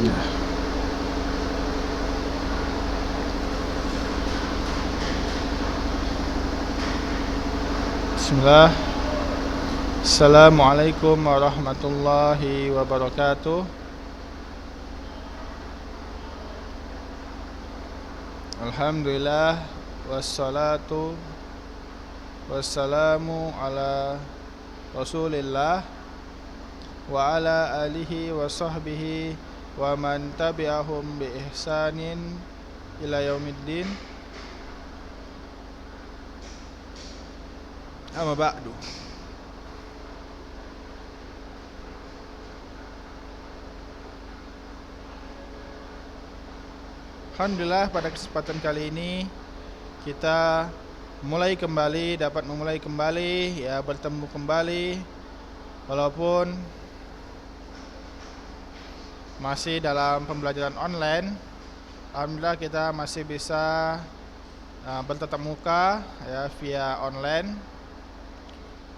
Bismillah. Assalamualaikum warahmatullahi wabarakatuh. Alhamdulillah, wassalatu wassalamu ala Rasulillah wa ala alihi wa sahbihi wa man tabi'ahum bi ihsanin ila yaumiddin. Amma ba'du. Alhamdulillah, pada kesempatan kali ini kita dapat memulai kembali, ya, bertemu kembali walaupun masih dalam pembelajaran online. Alhamdulillah kita masih bisa bertatap muka, ya, via online.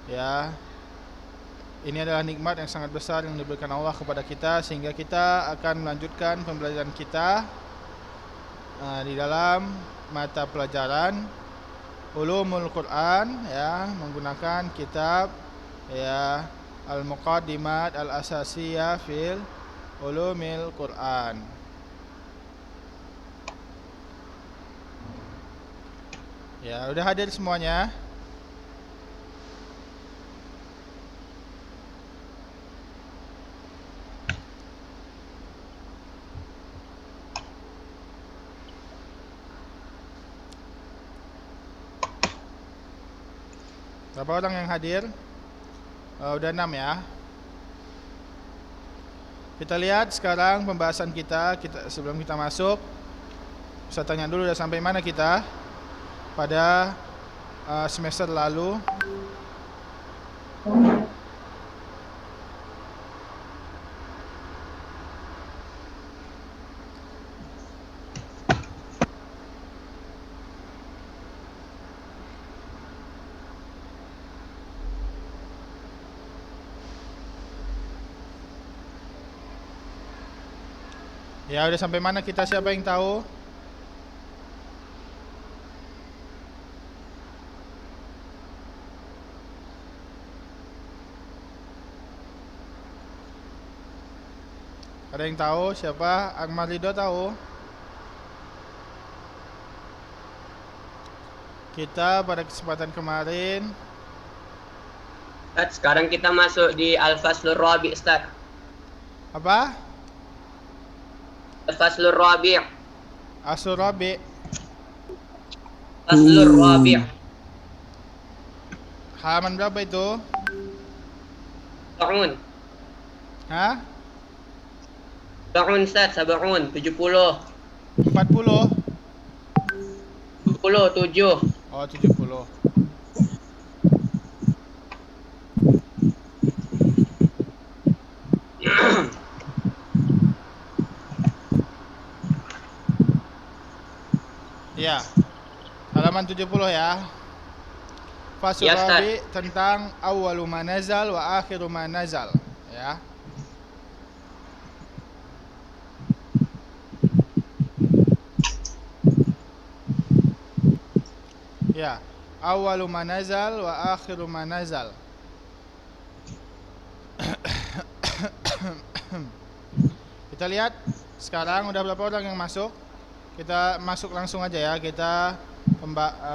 Ya, ini adalah nikmat yang sangat besar yang diberikan Allah kepada kita, sehingga kita akan melanjutkan pembelajaran kita di dalam mata pelajaran Ulumul Quran, ya, menggunakan kitab, ya, Al-Muqaddimat Al-Asasiyah fil Ulumil Quran. Ya, udah hadir semuanya? Berapa orang yang hadir? Udah 6 ya. Kita lihat sekarang pembahasan kita sebelum kita masuk. Saya tanya dulu, udah sampai mana kita pada semester lalu? Ya, udah sampai mana kita? Siapa yang tahu? Ada yang tahu? Siapa? Akmal Ridho tahu? Kita pada kesempatan kemarin, Ustaz, sekarang kita masuk di Al-Faslur Rabi', Ustaz. apa? Al-Faslur Rabi'. Asur Rabi'. Faslur Rabi'. Halaman berapa itu? Sab'un. Hah? Sab'un, Ustaz. Sab'un. 70. 40? 70. 7. Oh, 70. Ya, halaman 70 ya. Fasul Ya, Ustaz. Rabi' tentang awwalu ma nazal wa akhiru ma nazal, ya. Ya, awwalu ma nazal wa akhiru ma nazal. Kita lihat sekarang udah berapa orang yang masuk. Kita masuk langsung aja ya. Kita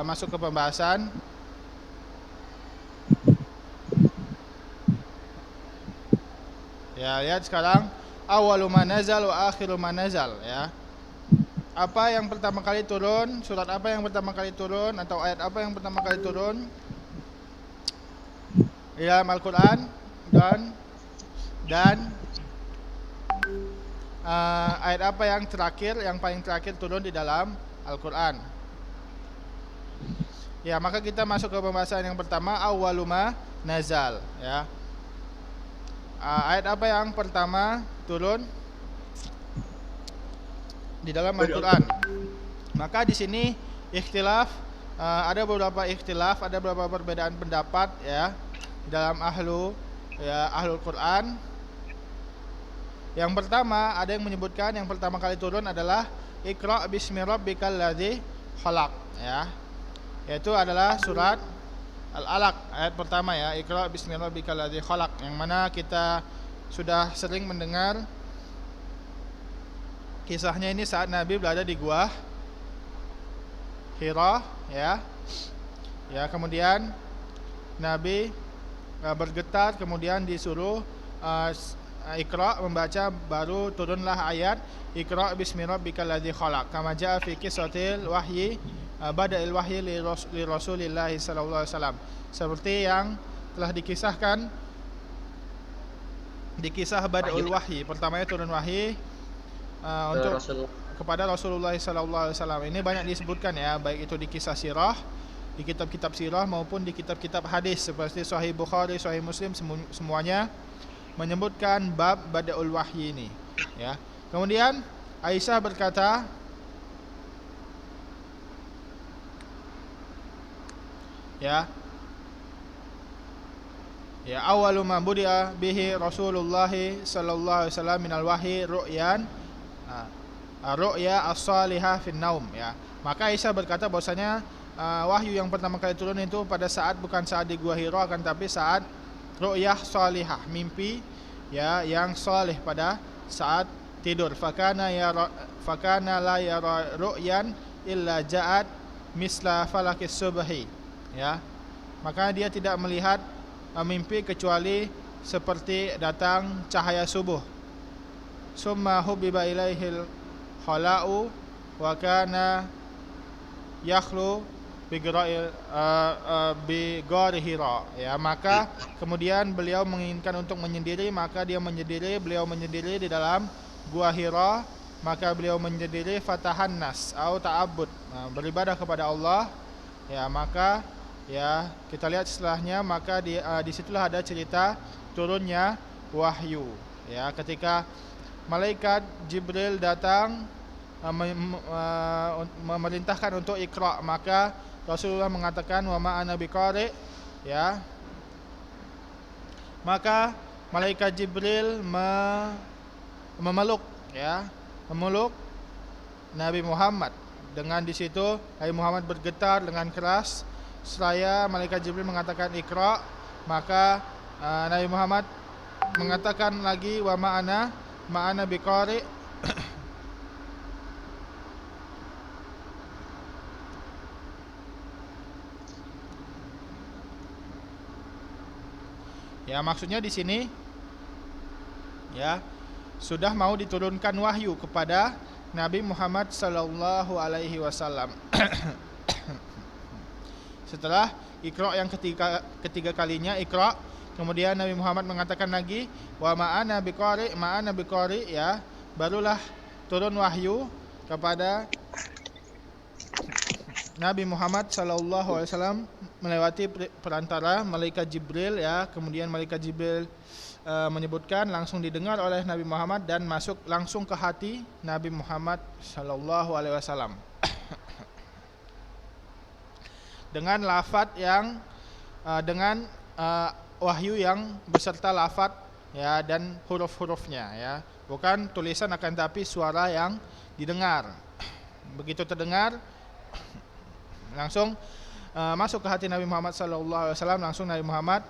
masuk ke pembahasan. Ya, lihat sekarang awwalu ma nazal wa akhiru ma nazal, ya. Apa yang pertama kali turun? Surat apa yang pertama kali turun atau ayat apa yang pertama kali turun di dalam Al-Qur'an? Dan ayat apa yang paling terakhir turun di dalam Al-Qur'an? Ya, maka kita masuk ke pembahasan yang pertama, awwalu ma nazal, ya. Ayat apa yang pertama turun di dalam Al-Qur'an? Maka di sini ikhtilaf, ada beberapa perbedaan pendapat, ya, di dalam ahlul Qur'an. Yang pertama, ada yang menyebutkan yang pertama kali turun adalah Iqra bismi rabbikal ladzi khalaq, ya. Yaitu adalah surat Al-Alaq ayat pertama, ya. Iqra bismi rabbikal ladzi khalaq, yang mana kita sudah sering mendengar kisahnya ini saat Nabi berada di gua Hira, ya. Ya, kemudian Nabi bergetar, kemudian disuruh Iqra membaca, baru turunlah ayat Iqra bismi rabbikal ladzi khalaq kama jaa fi qissatil wahyi bada'il wahyi li Rasulillah sallallahu alaihi wasallam, seperti yang telah dikisahkan di kisah bada'ul wahyi, pertamanya turun wahyi untuk kepada Rasulullah sallallahu alaihi wasallam. Ini banyak disebutkan, ya, baik itu di kisah sirah, di kitab-kitab sirah maupun di kitab-kitab hadis seperti Sahih Bukhari, Sahih Muslim, semuanya menyebutkan bab bada'ul wahyi ini, ya. Kemudian Aisyah berkata, ya, awalu ma budi'a bihi Rasulullah sallallahu alaihi wasallam minal wahyi ru'ya as-salihah fin naum, ya. Maka Aisyah berkata bahwasanya wahyu yang pertama kali turun itu pada saat, bukan saat di Gua Hira, akan tapi saat ru'yah salihah, mimpi, ya, yang saleh pada saat tidur. Fakana la yara ru'yan illa ja'at misla falakis subhi, ya. Maka dia tidak melihat mimpi kecuali seperti datang cahaya subuh. Summa hubbiba ilaihil khala'u wa kana yakhlu bi ghari Hira, ya. Maka kemudian beliau menginginkan untuk menyendiri, maka beliau menyendiri di dalam Gua Hira, maka beliau menyendiri fatahannas atau ta'abbud, beribadah kepada Allah, ya. Maka, ya, kita lihat setelahnya, maka disitulah ada cerita turunnya wahyu, ya, ketika malaikat Jibril datang memerintahkan untuk Iqra, maka Rasulullah mengatakan wa ma ana biqari, ya. Maka malaikat Jibril memeluk Nabi Muhammad, dengan di situ Nabi Muhammad bergetar dengan keras. Seraya malaikat Jibril mengatakan Iqra, maka Nabi Muhammad mengatakan lagi wa ma ana biqari. Ya, maksudnya di sini, ya, sudah mau diturunkan wahyu kepada Nabi Muhammad sallallahu alaihi wasallam. Setelah Iqra yang ketiga kalinya Iqra, kemudian Nabi Muhammad mengatakan lagi wa ma'ana biqari, ya, barulah turun wahyu kepada Nabi Muhammad sallallahu alaihi wasallam melewati perantara malaikat Jibril, ya. Kemudian malaikat Jibril menyebutkan, langsung didengar oleh Nabi Muhammad dan masuk langsung ke hati Nabi Muhammad sallallahu alaihi wasallam. Dengan lafaz yang dengan wahyu yang beserta lafaz, ya, dan huruf-hurufnya, ya. Bukan tulisan, akan tapi suara yang didengar. Begitu terdengar, langsung masuk ke hati Nabi Muhammad sallallahu alaihi wasallam. Langsung Nabi Muhammad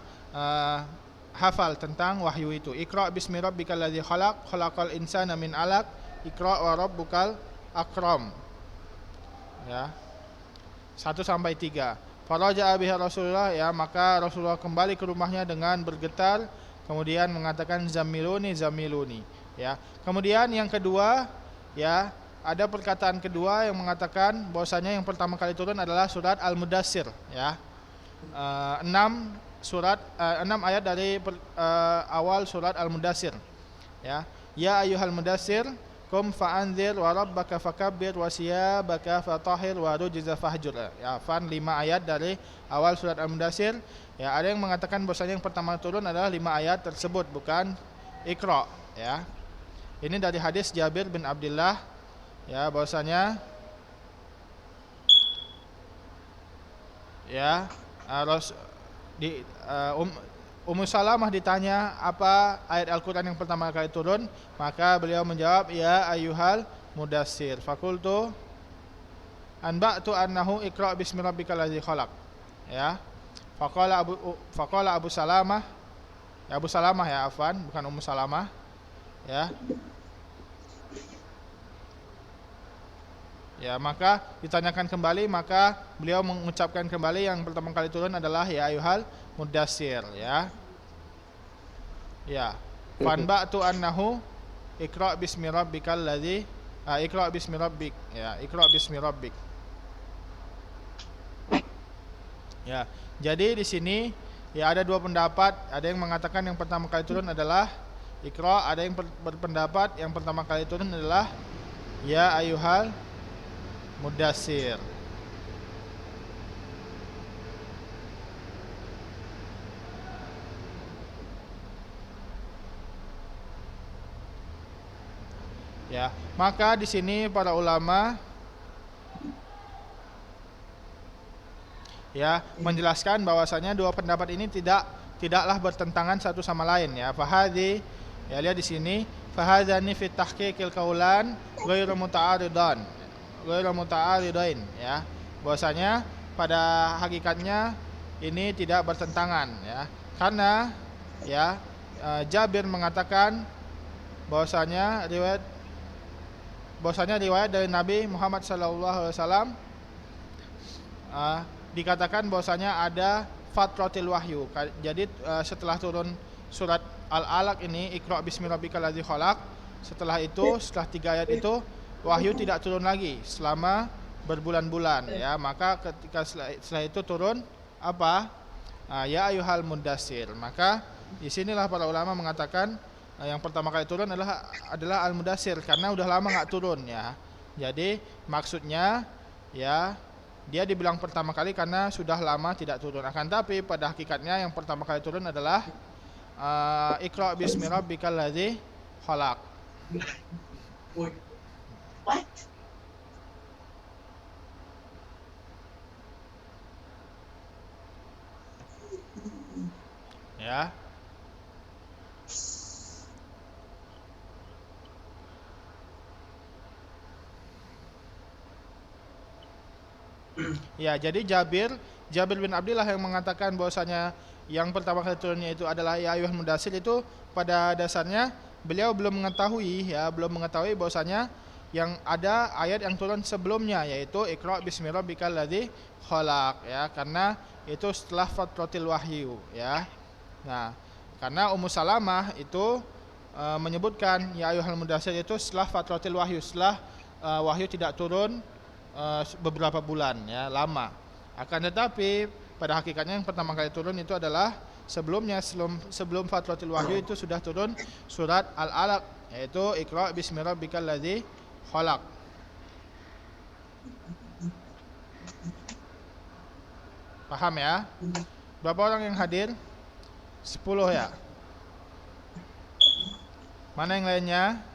hafal tentang wahyu itu. Iqra bismi rabbikal ladzi khalaq khalaqal insana min 'alaq Iqra wa rabbukal akram, ya. 1-3. Faraja'a biha Rasulullah, ya, maka Rasulullah kembali ke rumahnya dengan bergetar, kemudian mengatakan zamiluni, ya. Kemudian yang kedua, ya, ada perkataan kedua yang mengatakan bahwasanya yang pertama kali turun adalah surat Al-Mudassir, ya. 6 ayat dari awal surat Al-Mudassir, ya. Ya ayyuhal mudassir qum fa'anzir wa rabbaka fakabbir wa siyabaka fatahhir wa rujza fahjur, ya. 5 ayat dari awal surat Al-Mudassir, ya. Ada yang mengatakan bahwasanya yang pertama turun adalah 5 ayat tersebut, bukan Iqra, ya. Ini dari hadis Jabir bin Abdullah, ya, bahwasanya, ya, Ummu Salamah ditanya apa ayat Al-Quran yang pertama kali turun, maka beliau menjawab, ya ayyuhal mudassir. Fakultu anba'tu annahu iqra' bismi rabbikal ladzi khalaq. Ya. Faqala Abu Salamah, ya Abu Salamah ya, afwan, bukan Ummu Salamah. Ya. Ya, maka ditanyakan kembali, maka beliau mengucapkan kembali yang pertama kali turun adalah ya ayyuhal mudassir, ya. Ya. Fanba'tu annahu iqra' bismi rabbikal ladzi iqra' bismi rabbik, ya, iqra' bismi rabbik. Ya. Jadi di sini ya ada dua pendapat, ada yang mengatakan yang pertama kali turun adalah iqra', ada yang berpendapat yang pertama kali turun adalah ya ayyuhal mudassir. Ya, maka di sini para ulama ya menjelaskan bahwasanya dua pendapat ini tidaklah bertentangan satu sama lain, ya. Fahadhi, ya lihat di sini, fahadzani fi tahqiqil qaulan ghairu muta'aridain, ya. Bahwasanya pada hakikatnya ini tidak bertentangan, ya. Karena ya Jabir mengatakan bahwasanya riwayat dari Nabi Muhammad SAW dikatakan bahwasanya ada fatratil wahyu. Jadi setelah turun surat Al-Alaq ini, Iqra' bismi rabbikal ladzi khalaq, setelah itu, setelah 3 ayat itu, wahyu tidak turun lagi selama berbulan-bulan, ya. Maka ketika setelah itu turun apa? Ya ayyuhal mudassir. Maka disinilah para ulama mengatakan yang pertama kali turun adalah al-mudassir karena udah lama nggak turun, ya. Jadi maksudnya ya dia dibilang pertama kali karena sudah lama tidak turun. Akan tapi pada hakikatnya yang pertama kali turun adalah Iqra' bismi rabbikal ladzi khalaq. What? Ya. Ya, jadi Jabir bin Abdillah yang mengatakan bahwasanya yang pertama kali turunnya itu adalah ya ayyuhal mudassir, itu pada dasarnya beliau belum mengetahui bahwasanya yang ada ayat yang turun sebelumnya, yaitu Iqra' bismi rabbikal ladzi khalaq, ya, karena itu setelah fatratil wahyu, ya. Nah, karena Ummu Salamah itu menyebutkan ya ayyuhal mudassir itu setelah fatratil wahyu, setelah wahyu tidak turun beberapa bulan, ya, lama. Akan tetapi pada hakikatnya yang pertama kali turun itu adalah sebelum fatratil wahyu itu sudah turun surat Al-Alaq, yaitu Iqra' bismi rabbikal ladzi khalaq. Paham, ya? Berapa orang yang hadir? 10, ya. Mana yang lainnya?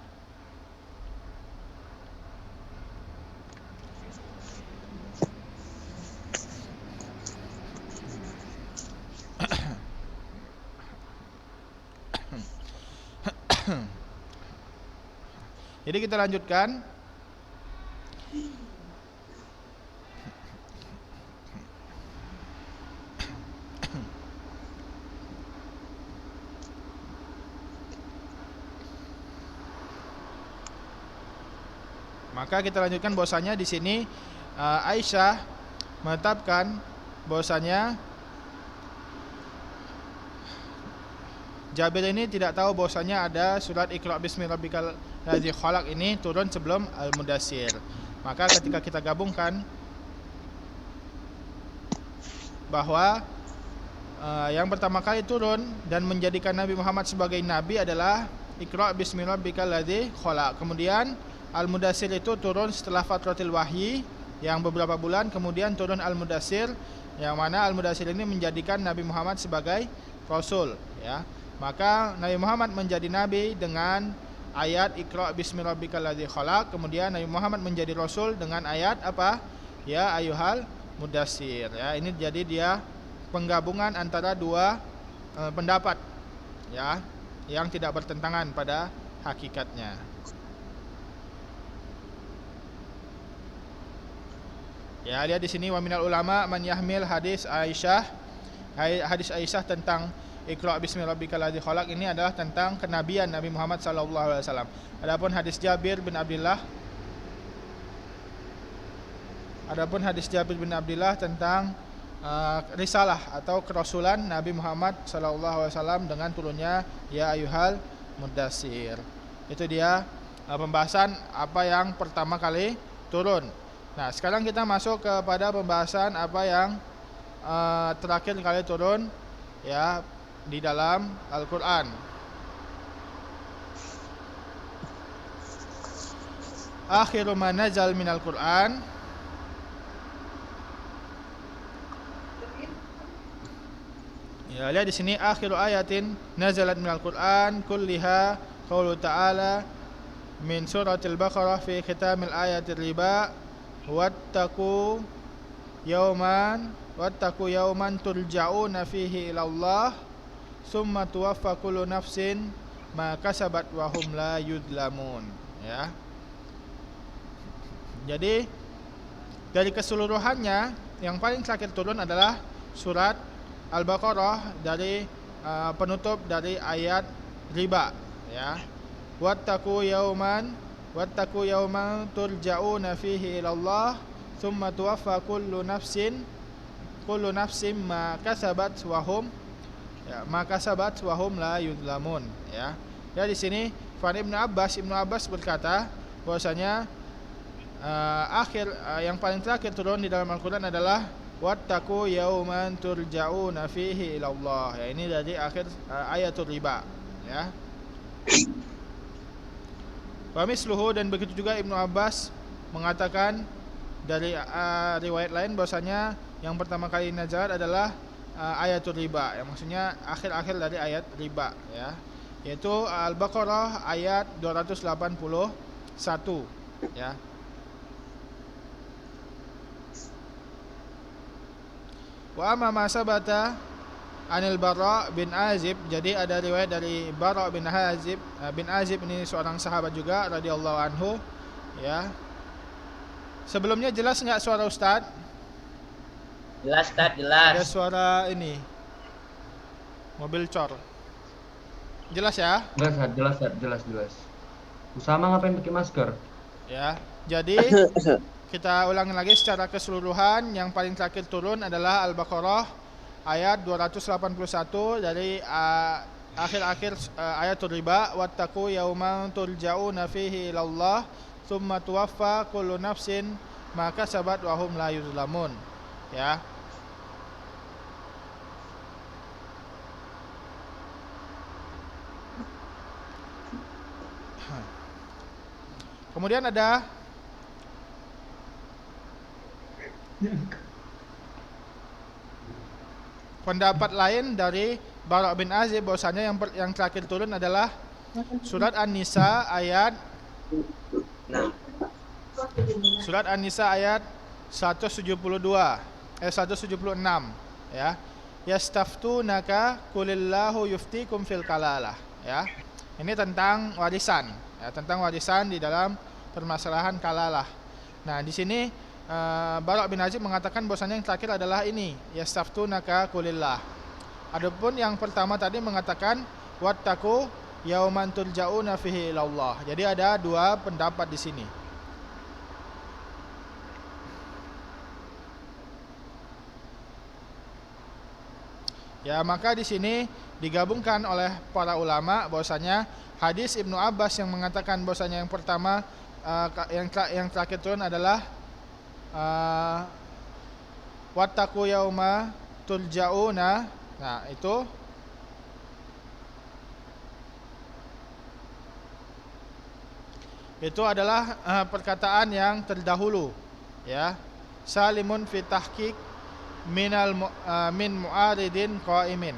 Jadi kita lanjutkan. Maka kita lanjutkan bahwasanya di sini Aisyah menetapkan bahwasanya Jabir ini tidak tahu bahwasanya ada surat Iqra' bismi rabbikal ladzi khalaq ini turun sebelum Al-Mudassir. Maka ketika kita gabungkan bahwa yang pertama kali turun dan menjadikan Nabi Muhammad sebagai nabi adalah Iqra' bismi rabbikal ladzi khalaq. Kemudian Al-Mudassir itu turun setelah fatratil wahyi yang beberapa bulan, kemudian turun Al-Mudassir, yang mana Al-Mudassir ini menjadikan Nabi Muhammad sebagai rasul, ya. Maka Nabi Muhammad menjadi nabi dengan ayat Iqra' bismi rabbikal ladzi khalaq, kemudian Nabi Muhammad menjadi rasul dengan ayat apa? Ya ayyuhal mudassir, ya. Ini jadi dia penggabungan antara dua pendapat ya yang tidak bertentangan pada hakikatnya. Ya, lihat di sini wa minal ulama man yahmil hadis Aisyah. Hadis Aisyah tentang Iqra bismi rabbikal ladzi khalaq ini adalah tentang kenabian Nabi Muhammad sallallahu alaihi wasallam. Adapun hadis Jabir bin Abdullah tentang risalah atau kerasulan Nabi Muhammad sallallahu alaihi wasallam dengan turunnya ya ayyuhal mudatsir. Itu dia pembahasan apa yang pertama kali turun. Nah, sekarang kita masuk kepada pembahasan apa yang terakhir kali turun ya di dalam Al-Qur'an. Akhiru ma nazal minal Qur'an. Ya, lihat di sini akhiru ayatin nazalat minal Qur'an kulliha qaulu ta'ala min suratil Baqarah fi khitamil ayatir riba wattaqu yauman turja'una fihi ila Allah summa tuwaffa kullu nafsin ma kasabat wa hum la yudlamun. Ya. Jadi dari keseluruhannya yang paling terakhir turun adalah surat Al-Baqarah dari penutup dari ayat riba ya. Wattaqu yauman turja'una fihi ila Allah thumma tuwaffa kullu nafsin ma kasabat wa hum la yudlamun ya. Ya, di sini Ibnu Abbas berkata bahwasanya yang paling terakhir turun di dalam Al-Qur'an adalah wattaqu yauman turja'una fihi ila Allah. Ya, ini dari akhir ayatul riba ya. Wa misluhu, dan begitu juga Ibnu Abbas mengatakan dari riwayat lain bahwasanya yang pertama kali nazar adalah ayatul riba, yang maksudnya akhir-akhir dari ayat riba ya, yaitu Al-Baqarah ayat 281 ya. Wa amma ma sabata anil Bara bin Azib, jadi ada riwayat dari Bara bin Azib. Ini seorang sahabat juga radhiyallahu anhu ya. Sebelumnya jelas enggak suara Ustaz? Jelas, Ustaz, jelas. Ada suara ini mobil cor. Jelas ya? Jelas. Usama ngapain pakai masker? Ya. Jadi kita ulangi lagi secara keseluruhan. Yang paling terakhir turun adalah Al-Baqarah ayat 281 dari akhir-akhir ayatul riba, wattaqu yauman turja'una fihi ila Allah tsumma tuwaffa kullu nafsin ma kasabat wa hum la yuzlamun ya. Kemudian ada pendapat lain dari Bara bin Azib bahwasanya yang terakhir turun adalah surat An-Nisa ayat 176 ya. Yastaftunaka qulillahu yuftikum fil kalalah ya. Ini tentang warisan ya, tentang warisan di dalam permasalahan kalalah. Nah, di sini Bara bin Azib mengatakan bahwasanya yang terakhir adalah ini, yastaftunaka qulillah. Adapun yang pertama tadi mengatakan wattaqu yauman turja'una fihi ila Allah. Jadi ada dua pendapat di sini. Ya, maka di sini digabungkan oleh para ulama bahwasanya hadis Ibnu Abbas yang mengatakan bahwasanya yang pertama yang terakhir turun adalah wattaqu yauma turja'una. Nah, itu adalah perkataan yang terdahulu ya. Salimun fi tahqiq min mu'aridin qa'imin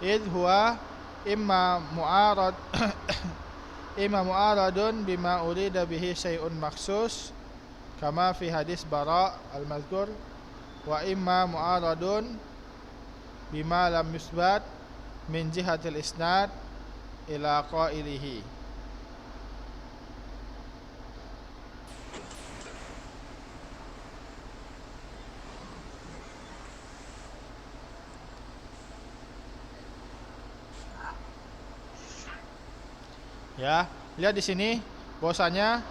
id huwa imma mu'aradun bima urida bihi syai'un maksus kama fi hadis Bara al-mazkur wa imma mu'aradun bima lam yusbat min jihatil isnad ila qailihi. Ya, lihat di sini bahwasanya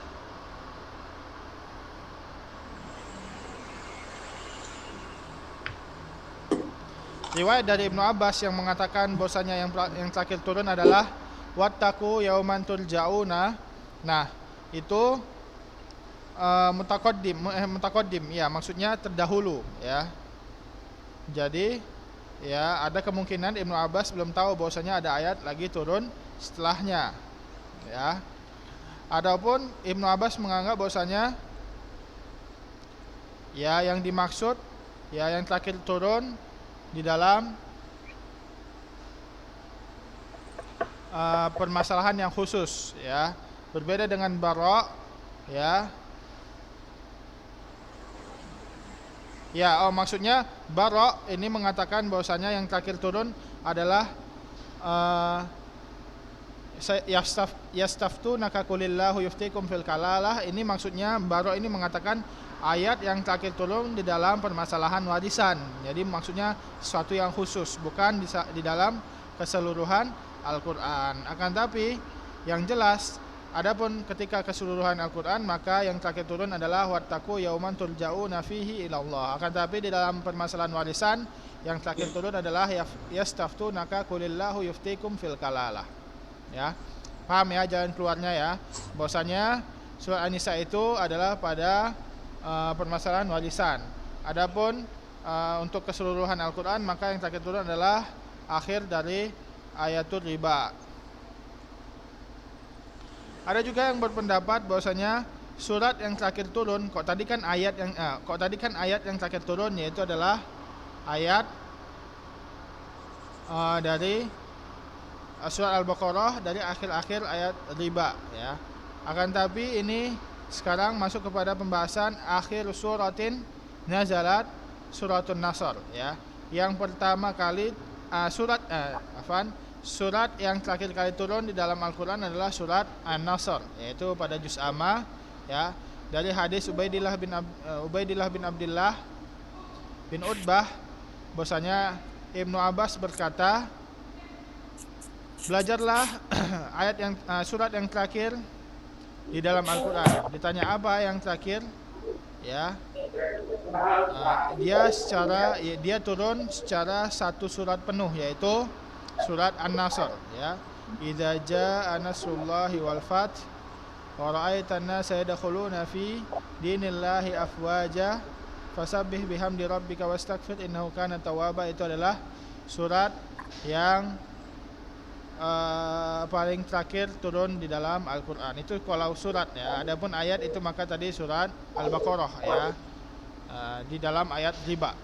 riwayat dari Ibnu Abbas yang mengatakan bahwasanya yang terakhir turun adalah wattaqu yauman turja'una. Nah, itu mutaqaddim ya, maksudnya terdahulu ya. Jadi ya ada kemungkinan Ibnu Abbas belum tahu bahwasanya ada ayat lagi turun setelahnya ya. Adapun Ibnu Abbas menganggap bahwasanya ya yang dimaksud ya yang terakhir turun di dalam permasalahan yang khusus ya, berbeda dengan Bara ya. Ya, maksudnya Bara ini mengatakan bahwasanya yang terakhir turun adalah yastaftunaka qulillahu yuftikum fil kalalah. Ini maksudnya Bara ini mengatakan ayat yang terakhir turun di dalam permasalahan warisan. Jadi maksudnya sesuatu yang khusus, bukan di dalam keseluruhan Al-Qur'an. Akan tapi yang jelas, adapun ketika keseluruhan Al-Qur'an, maka yang terakhir turun adalah wattaqu yauman turja'una fihi ila Allah. Akan tapi di dalam permasalahan warisan, yang terakhir turun adalah yastaftunaka qulillahu yuftikum fil kalalah. Ya, paham ya jalan keluarnya ya, bahwasanya surat An-Nisa itu adalah pada permasalahan warisan. Adapun untuk keseluruhan Al-Qur'an, maka yang terakhir turun adalah akhir dari ayatul riba. Ada juga yang berpendapat bahwasanya surat yang terakhir turun, kok tadi kan ayat yang terakhir turun yaitu adalah ayat dari surat Al-Baqarah, dari akhir-akhir ayat riba ya. Akan tapi ini sekarang masuk kepada pembahasan akhir suratin nazalat, suratun Nasr ya. Yang pertama kali surat yang terakhir kali turun di dalam Al-Qur'an adalah surat An-Nasr, yaitu pada juz amma ya. Dari hadis Ubaidillah bin Abdullah bin Utbah, bahwasanya Ibnu Abbas berkata, belajarlah surat yang terakhir di dalam Al-Qur'an. Ditanya apa yang terakhir? Ya. Dia turun secara satu surat penuh, yaitu surat An-Nasr ya. Idza jaa nasrullahi wal fath wa ra'aitan nasa yadkhuluna fi dinillahi afwaja fasabbih bihamdi rabbika wastaghfir innahu kana tawwaba. Itu adalah surat yang paling terakhir turun di dalam Al-Qur'an. Itu kalau surat ya. Adapun ayat itu maka tadi surat Al-Baqarah ya, di dalam ayat riba.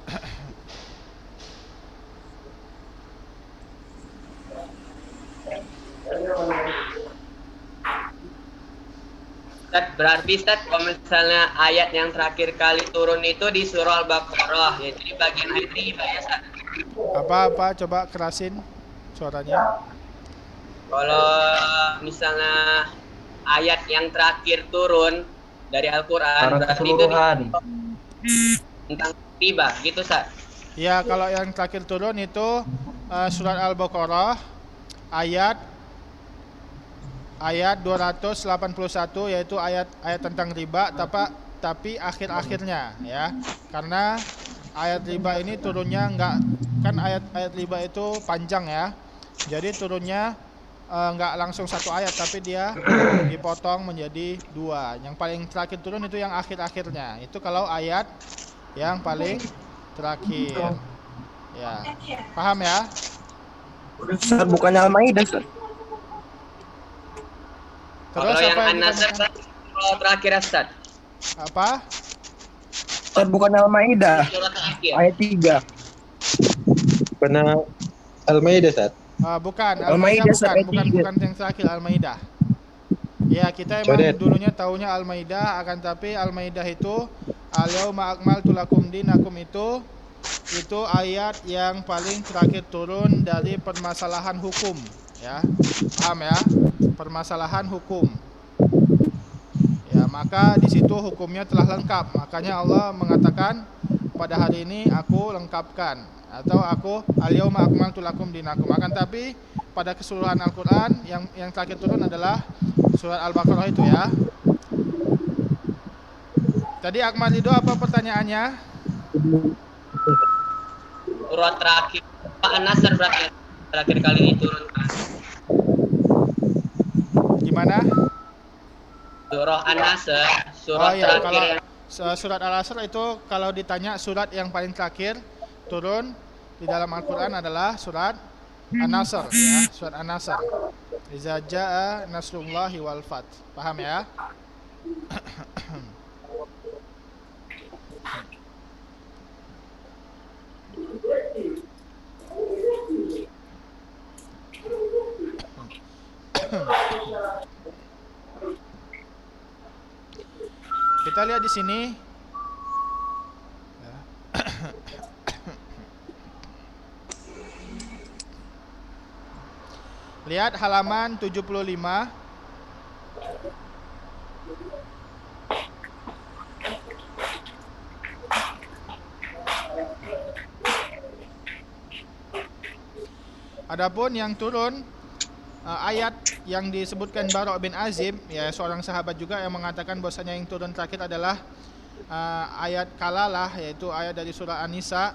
Ustaz, berarti Ustaz kalau misalnya ayat yang terakhir kali turun itu di surah Al-Baqarah, yaitu di bagian ayat riba ya Ustaz. Apa coba kerasin suaranya. Kalau misalnya ayat yang terakhir turun dari Al-Qur'an berarti itu tentang riba gitu Ustaz. Ya, kalau yang terakhir turun itu surat Al-Baqarah ayat 281, yaitu ayat tentang riba, tapi akhir-akhirnya ya. Karena ayat riba ini turunnya kan ayat riba itu panjang ya. Jadi turunnya enggak langsung satu ayat, tapi dia dipotong menjadi dua. Yang paling terakhir turun itu yang akhir-akhirnya. Itu kalau ayat yang paling terakhir. Ya. Paham ya? Ustaz, bukannya Al-Maidah, Ustaz. Terus kalau yang apa An-Nasr kalau terakhir Ustaz. Apa? Ustaz, bukannya Al-Maidah. Surah terakhir. Ayat 3. Pernah Al-Maidah, Ustaz? Bukan, Al-Maidah bukan yang terakhir Al-Maidah. Ya, kita emang dulunya taunya Al-Maidah, akan tapi Al-Maidah itu al-yauma akmaltu lakum dinakum itu itu ayat yang paling terakhir turun dari permasalahan hukum, ya. Paham ya? Permasalahan hukum. Ya, maka di situ hukumnya telah lengkap. Makanya Allah mengatakan pada hari ini aku lengkapkan, atau aku al-yauma akmaltu lakum dinakum. Akan tapi pada keseluruhan Al-Qur'an yang terakhir turun adalah surat Al-Baqarah itu, ya. Tadi Akmal Ridho apa pertanyaannya? Surat terakhir Pak An-Nasr berarti terakhir kali diturunkan. Gimana? Surah An-Nasr, surat iya, terakhir kalau yang surat Al-Asr itu kalau ditanya surat yang paling terakhir turun di dalam Al-Qur'an adalah surat An-Nasr, ya, surat An-Nasr. Iza jaa nasrullahi wal fath. Paham ya? Kita lihat di sini. Lihat halaman 75. Adapun yang turun ayat yang disebutkan Bara' bin Azib, ya, seorang sahabat juga yang mengatakan bahwasanya yang turun terakhir adalah ayat kalalah, yaitu ayat dari surah An-Nisa.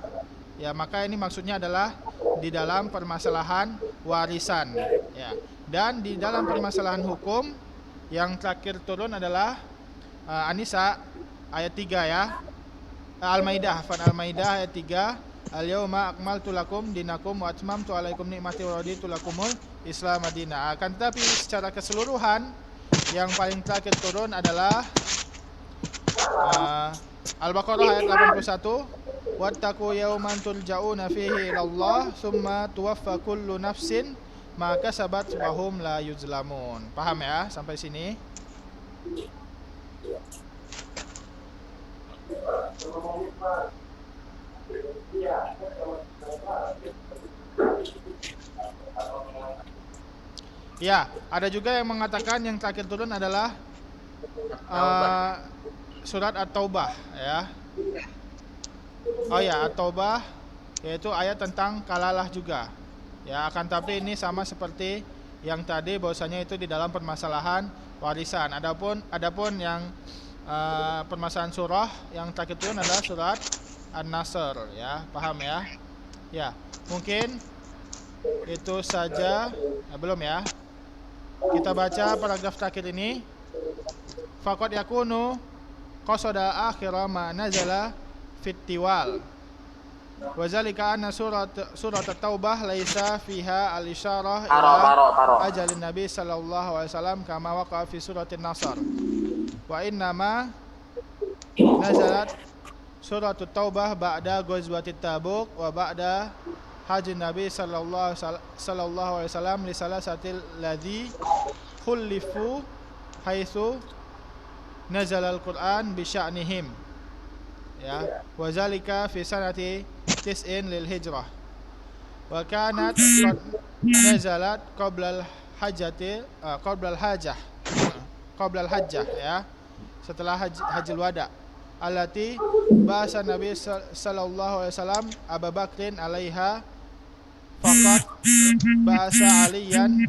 Ya, maka ini maksudnya adalah di dalam permasalahan warisan, ya. Dan di dalam permasalahan hukum yang terakhir turun adalah An-Nisa ayat 3, ya. Al-Maidah, Al-Maidah ayat 3. Al-yauma akmaltu lakum dinakum wa atmamtu alaikum ni'mati wa raditu lakumul Islam madina. Akan tetapi secara keseluruhan yang paling terakhir turun adalah Al-Baqarah ayat 81. Wattaqu yawman turja'una fihi ilallah summa tuwaffa kullu nafsin ma kasabat wa hum la yuzlamun. Paham ya sampai sini? Ya, ada juga yang mengatakan yang terakhir turun adalah surat At-Taubah, ya. Oh ya, At-Taubah yaitu ayat tentang kalalah juga. Ya, akan tapi ini sama seperti yang tadi bahwasanya itu di dalam permasalahan warisan. Adapun yang permasalahan surah yang terakhir turun adalah surat An-Nasr, ya. Paham ya? Ya, mungkin itu saja. Belum ya? Kita baca paragraf terakhir ini. Faqad yakunu qasada akhira ma nazala fit tiwal. Wa zalika anna surat At-Taubah laisa fiha al-isyarah ila ajalin Nabi sallallahu alaihi wasallam kama waqa'a fi surat An-Nasr. Wa innama nazalat surat At-Taubah ba'da ghazwatit Tabuk wa ba'da haji Nabi sallallahu alaihi wasallam li salasatil ladzi khulifu haitsu nazala al-Qur'an bi sya'nihim, ya, wa zalika fi sanati tis'in lil hijrah wa kanat qad nazalat qabla al-hajjah, ya, setelah hajjul wada allati bahasa Nabi sallallahu alaihi wasallam Abu Bakrin alaiha faqat bahasa aliyan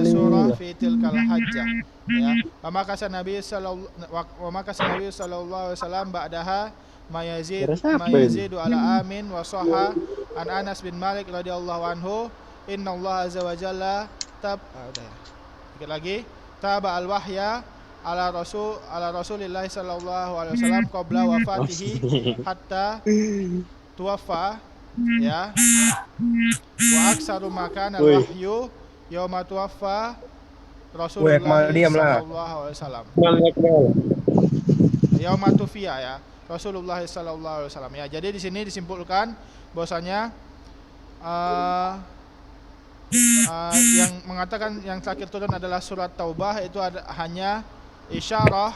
surah fi tilkal hajjah, ya. Wa makasa Nabi sallallahu alaihi wasallam ba'daha mayazidu ala amin wa sahha an Anas bin Malik radhiyallahu anhu innallaha azza wa jalla dikit lagi taba al-wahya ala Rasulillah sallallahu alaihi wasallam qabla wafatihi hatta tuwaffa, ya. Wa aksaru makan al-wahyu yauma tuwaffa Rasulullah sallallahu alaihi wasallam. Yauma tufiya, ya, Rasulullah sallallahu alaihi wasallam, ya. Jadi di sini disimpulkan bahwasanya yang mengatakan yang terakhir turun adalah surat Taubah itu hanya isyarah,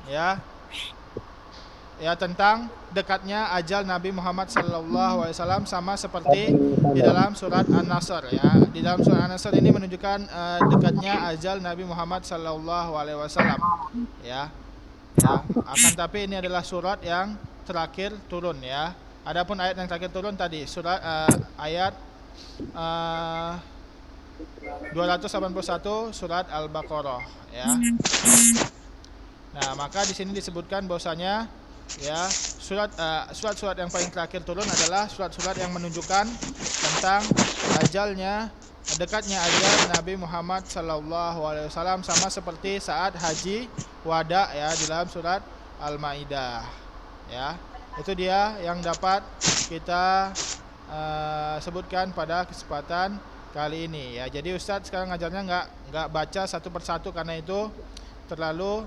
ya, ya tentang dekatnya ajal Nabi Muhammad SAW sama seperti di dalam surat An-Nasr ya. Di dalam surat An-Nasr ini menunjukkan dekatnya ajal Nabi Muhammad SAW ya. Ya, akan tapi ini adalah surat yang terakhir turun ya. Adapun ayat yang terakhir turun tadi surat ayat 281 surat Al-Baqarah ya. Nah, maka di sini disebutkan bahwasanya ya surat-surat yang paling terakhir turun adalah surat-surat yang menunjukkan tentang dekatnya ajal Nabi Muhammad SAW sama seperti saat haji wada ya di dalam surat Al-Maidah ya. Itu dia yang dapat kita sebutkan pada kesempatan kali ini ya. Jadi Ustadz sekarang ngajarnya nggak baca satu persatu karena itu terlalu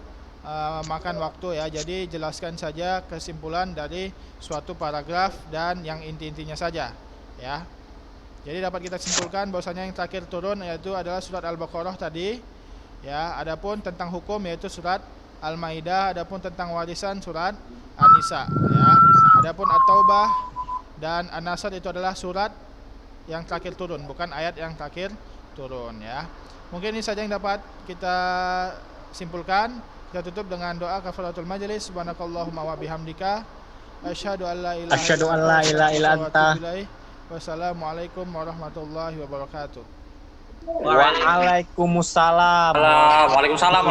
makan waktu ya. Jadi jelaskan saja kesimpulan dari suatu paragraf dan yang inti-intinya saja ya. Jadi dapat kita simpulkan bahwasanya yang terakhir turun yaitu adalah surat Al-Baqarah tadi ya. Adapun tentang hukum yaitu surat Al-Maidah, adapun tentang warisan surat An-Nisa ya. Adapun At-Taubah dan An-Nasr itu adalah surat yang terakhir turun, bukan ayat yang terakhir turun ya. Mungkin ini saja yang dapat kita simpulkan. Kita tutup dengan doa kafaratul majelis. Subhanakallahumma wa bihamdika asyhadu an la ilaha illa anta. Wassalamualaikum warahmatullahi wabarakatuh. Waalaikumsalam. Waalaikumsalam.